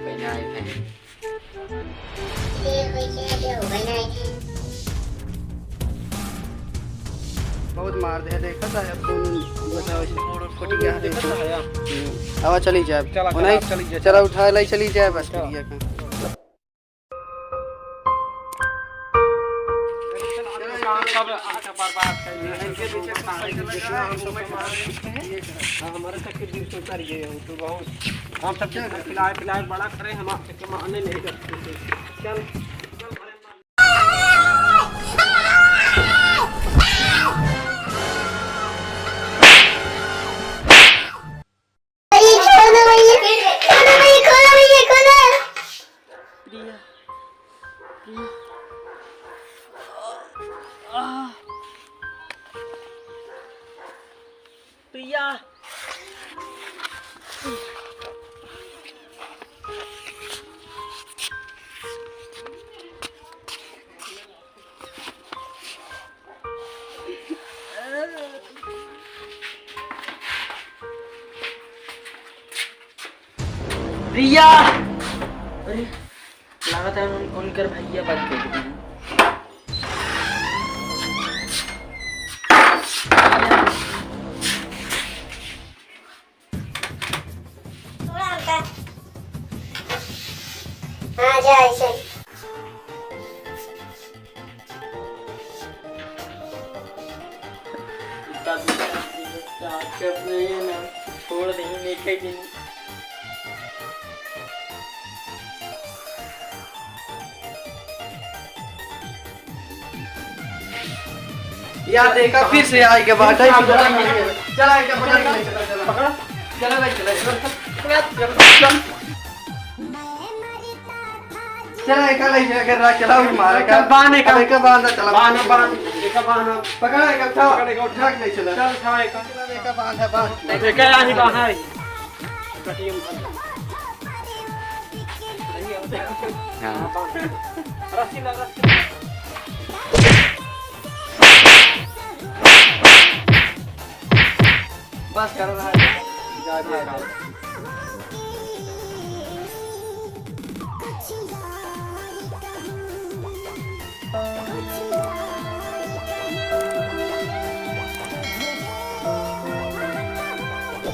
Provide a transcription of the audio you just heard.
बनाए थे। बहुत मार दे देखा था बताओ फटी गया देखा था यार। अब चली जाए चला उठा लाई चली जाए बस करिए का हमारे तक के दिल सोचा रही है तो बहुत हम सब खिलाए पिलाए बड़ा करे हम आपसे के माने नहीं करते चल प्रिया प्रिया अरे लगा था उनकर भैया बच गए। छोड़ देंगे देखे दिन यार देखा फिर से आई के बाद चला के पकड़ा चला भाई चला एक लाई कर रहा चला उठ मार का बाने का बांधा चला बान एक बांधा पकड़ा एक उठा के नहीं चला चल उठा एक बांधा बांध देखा यही बाहर है हां रस्सी लगा बस कर रहा है जा